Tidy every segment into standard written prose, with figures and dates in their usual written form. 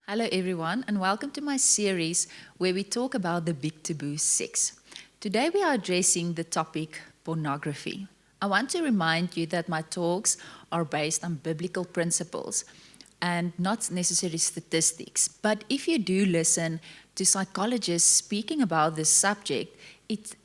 Hello, everyone, and welcome to my series where we talk about the big taboo sex. Today, we are addressing the topic pornography. I want to remind you that my talks are based on biblical principles and not necessarily statistics. But if you do listen to psychologists speaking about this subject, it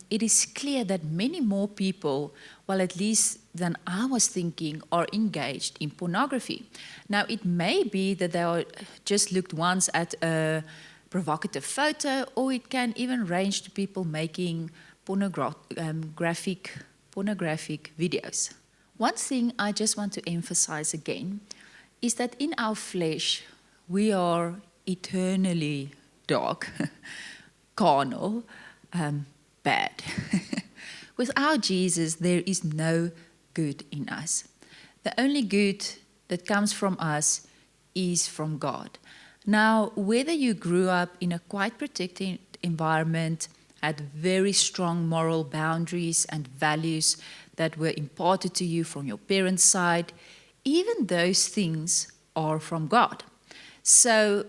is clear that many more people, well, at least than I was thinking, are engaged in pornography. Now, it may be that they are just looked once at a provocative photo, or it can even range to people making pornographic videos. One thing I just want to emphasize again is that in our flesh, we are eternally dark, carnal, bad. Without Jesus, there is no good in us. The only good that comes from us is from God. Now, whether you grew up in a quite protected environment, had very strong moral boundaries and values that were imparted to you from your parents' side, even those things are from God. So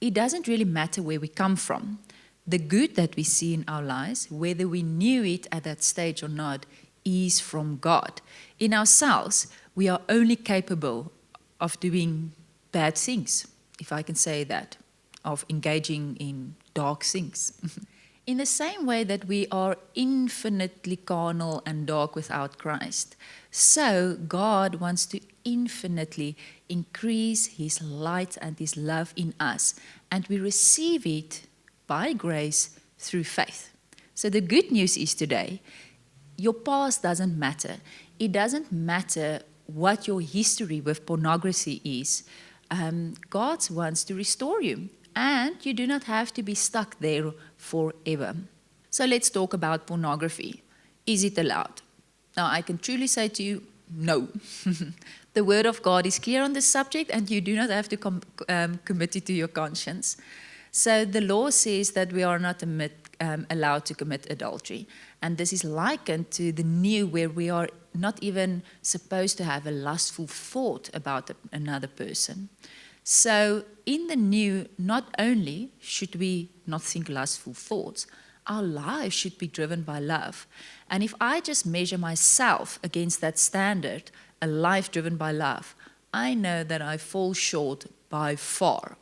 it doesn't really matter where we come from. The good that we see in our lives, whether we knew it at that stage or not, is from God. In ourselves, we are only capable of doing bad things, if I can say that, of engaging in dark things. In the same way that we are infinitely carnal and dark without Christ, so God wants to infinitely increase His light and His love in us, and we receive it by grace through faith. So the good news is today, your past doesn't matter. It doesn't matter what your history with pornography is. God wants to restore you, and you do not have to be stuck there forever. So let's talk about pornography. Is it allowed? Now, I can truly say to you, no. The Word of God is clear on this subject, and you do not have to commit it to your conscience. So the law says that we are not allowed to commit adultery. And this is likened to the new, where we are not even supposed to have a lustful thought about another person. So in the new, not only should we not think lustful thoughts, our lives should be driven by love. And if I just measure myself against that standard, a life driven by love, I know that I fall short by far.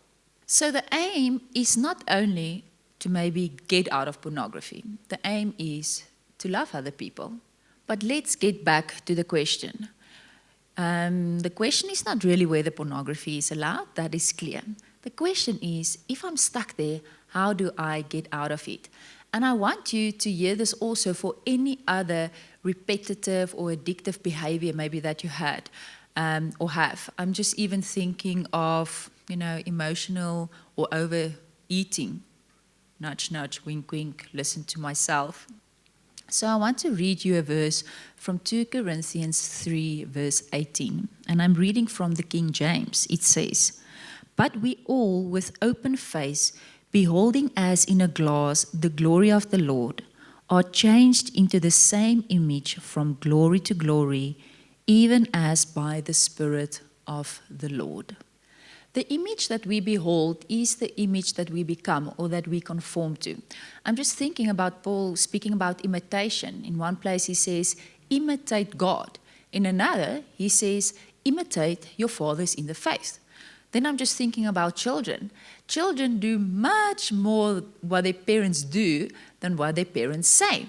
So the aim is not only to maybe get out of pornography. The aim is to love other people. But let's get back to the question. The question is not really whether pornography is allowed. That is clear. The question is, if I'm stuck there, how do I get out of it? And I want you to hear this also for any other repetitive or addictive behavior maybe that you had or have. I'm just even thinking of emotional or overeating. Nudge, nudge, wink, wink, listen to myself. So I want to read you a verse from 2 Corinthians 3, verse 18. And I'm reading from the King James. It says, "But we all, with open face, beholding as in a glass the glory of the Lord, are changed into the same image from glory to glory, even as by the Spirit of the Lord." The image that we behold is the image that we become or that we conform to. I'm just thinking about Paul speaking about imitation. In one place he says, imitate God. In another, he says, imitate your fathers in the faith. Then I'm just thinking about children. Children do much more what their parents do than what their parents say.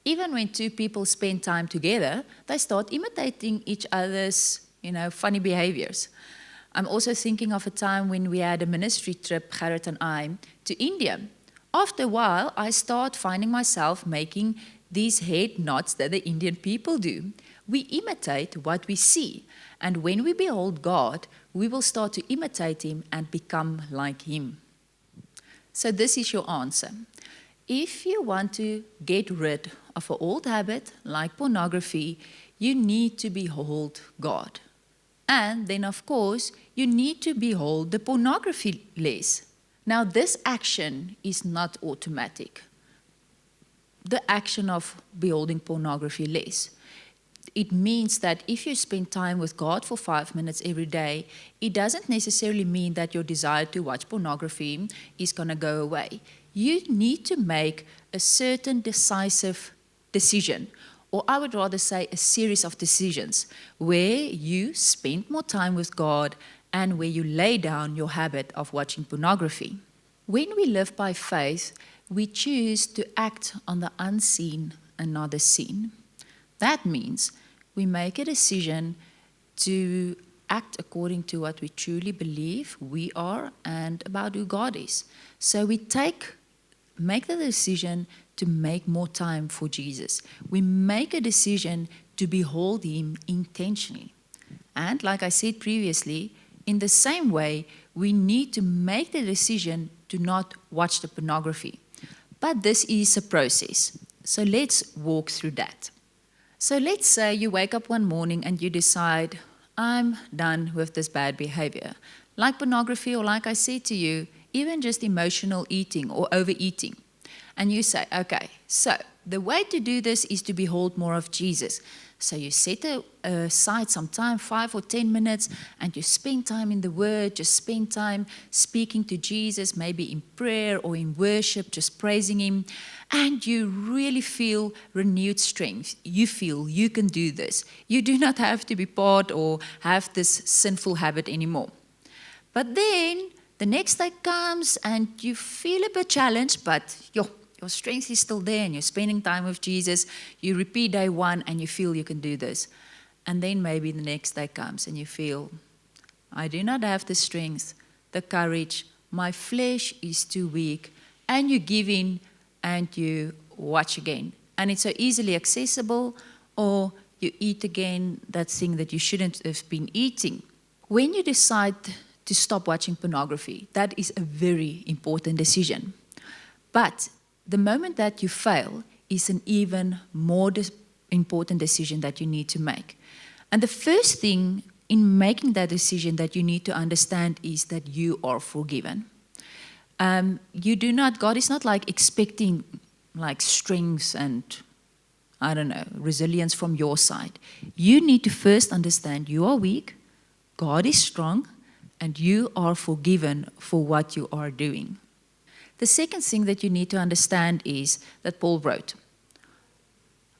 Even when two people spend time together, they start imitating each other's, funny behaviors. I'm also thinking of a time when we had a ministry trip, Gerrit and I, to India. After a while, I start finding myself making these head nods that the Indian people do. We imitate what we see. And when we behold God, we will start to imitate Him and become like Him. So this is your answer. If you want to get rid of an old habit like pornography, you need to behold God. And then, of course, you need to behold the pornography less. Now, this action is not automatic. The action of beholding pornography less. it means that if you spend time with God for 5 minutes every day, it doesn't necessarily mean that your desire to watch pornography is going to go away. You need to make a certain decisive decision, or I would rather say a series of decisions, where you spend more time with God and where you lay down your habit of watching pornography. When we live by faith, we choose to act on the unseen and not the seen. That means we make a decision to act according to what we truly believe we are and about who God is. So we make the decision to make more time for Jesus. We make a decision to behold Him intentionally. And like I said previously, in the same way, we need to make the decision to not watch the pornography. But this is a process. So let's walk through that. So let's say you wake up one morning and you decide, I'm done with this bad behavior. Like pornography, or like I said to you, even just emotional eating or overeating. And you say, okay, so the way to do this is to behold more of Jesus. So you set aside some time, 5 or 10 minutes, and you spend time in the Word, just spend time speaking to Jesus, maybe in prayer or in worship, just praising Him, and you really feel renewed strength. You feel you can do this. You do not have to be part or have this sinful habit anymore. But then the next day comes and you feel a bit challenged, but your strength is still there and you're spending time with Jesus. You repeat day 1 and you feel you can do this. And then maybe the next day comes and you feel, I do not have the strength, the courage, my flesh is too weak. And you give in and you watch again. And it's so easily accessible, or you eat again that thing that you shouldn't have been eating. When you decide to stop watching pornography, that is a very important decision. But the moment that you fail is an even more important decision that you need to make. And the first thing in making that decision that you need to understand is that you are forgiven. God is not like expecting like strength and, I don't know, resilience from your side. You need to first understand you are weak, God is strong, and you are forgiven for what you are doing. The second thing that you need to understand is that Paul wrote,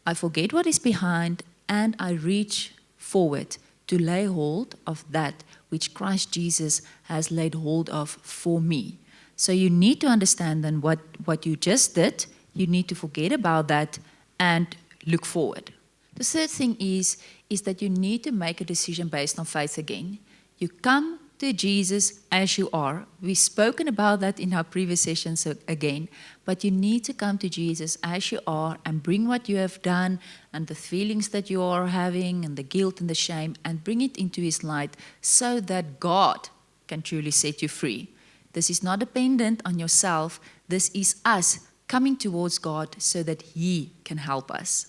I forget what is behind and I reach forward to lay hold of that which Christ Jesus has laid hold of for me. So you need to understand then what you just did. You need to forget about that and look forward. The third thing is that you need to make a decision based on faith again. You come to Jesus as you are. We've spoken about that in our previous sessions again, but you need to come to Jesus as you are and bring what you have done and the feelings that you are having and the guilt and the shame and bring it into His light so that God can truly set you free. This is not dependent on yourself. This is us coming towards God so that He can help us.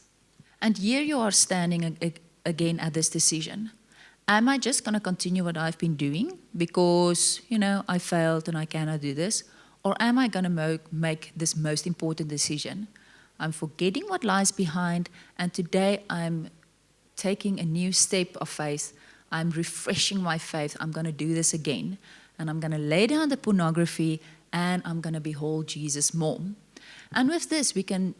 And here you are standing again at this decision. Am I just going to continue what I've been doing because, I failed and I cannot do this? Or am I going to make this most important decision? I'm forgetting what lies behind, and today I'm taking a new step of faith. I'm refreshing my faith. I'm going to do this again. And I'm going to lay down the pornography and I'm going to behold Jesus more. And with this, we can,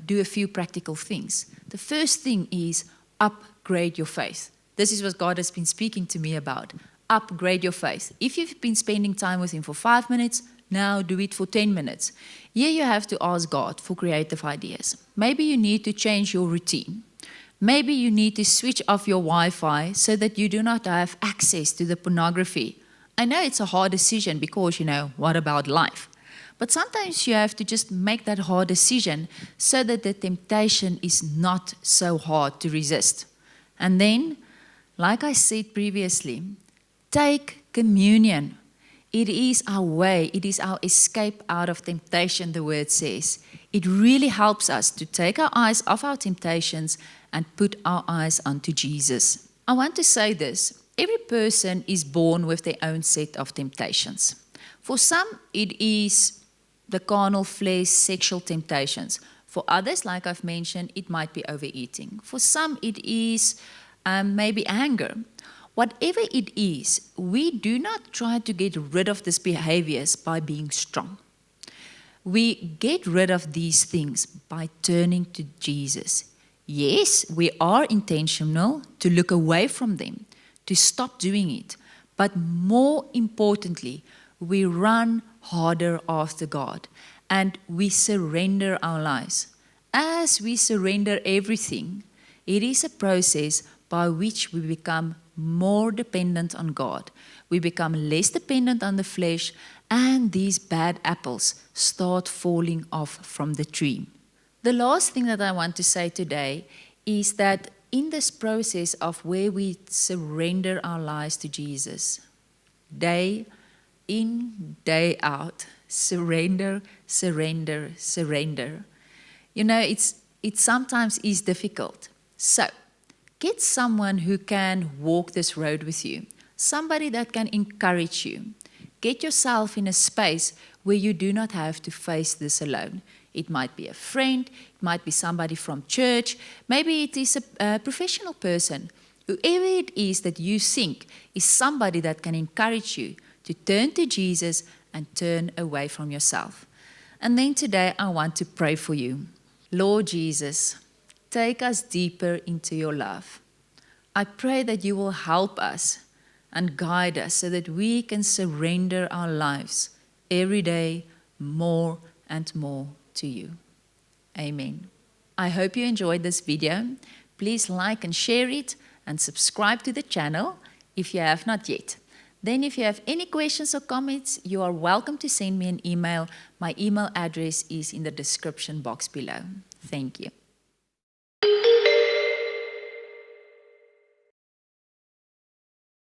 do a few practical things. The first thing is upgrade your faith. This is what God has been speaking to me about. Upgrade your faith. If you've been spending time with Him for 5 minutes, now do it for 10 minutes. Here you have to ask God for creative ideas. Maybe you need to change your routine. Maybe you need to switch off your Wi-Fi so that you do not have access to the pornography. I know it's a hard decision because, what about life? But sometimes you have to just make that hard decision so that the temptation is not so hard to resist. And then, like I said previously, take communion. It is our way. It is our escape out of temptation, the word says. It really helps us to take our eyes off our temptations and put our eyes onto Jesus. I want to say this. Every person is born with their own set of temptations. For some, it is the carnal flesh, sexual temptations. For others, like I've mentioned, it might be overeating. For some, it is maybe anger. Whatever it is, we do not try to get rid of these behaviors by being strong. We get rid of these things by turning to Jesus. Yes, we are intentional to look away from them, to stop doing it. But more importantly, we run harder after God and we surrender our lives. As we surrender everything, it is a process by which we become more dependent on God. We become less dependent on the flesh, and these bad apples start falling off from the tree. The last thing that I want to say today is that in this process of where we surrender our lives to Jesus, day in, day out, surrender, surrender, surrender. You know, it sometimes is difficult. So, get someone who can walk this road with you, somebody that can encourage you. Get yourself in a space where you do not have to face this alone. It might be a friend, it might be somebody from church, maybe it is a professional person. Whoever it is that you think is somebody that can encourage you to turn to Jesus and turn away from yourself. And then today I want to pray for you. Lord Jesus, take us deeper into your love. I pray that you will help us and guide us so that we can surrender our lives every day more and more to you. Amen. I hope you enjoyed this video. Please like and share it and subscribe to the channel if you have not yet. Then if you have any questions or comments, you are welcome to send me an email. My email address is in the description box below. Thank you.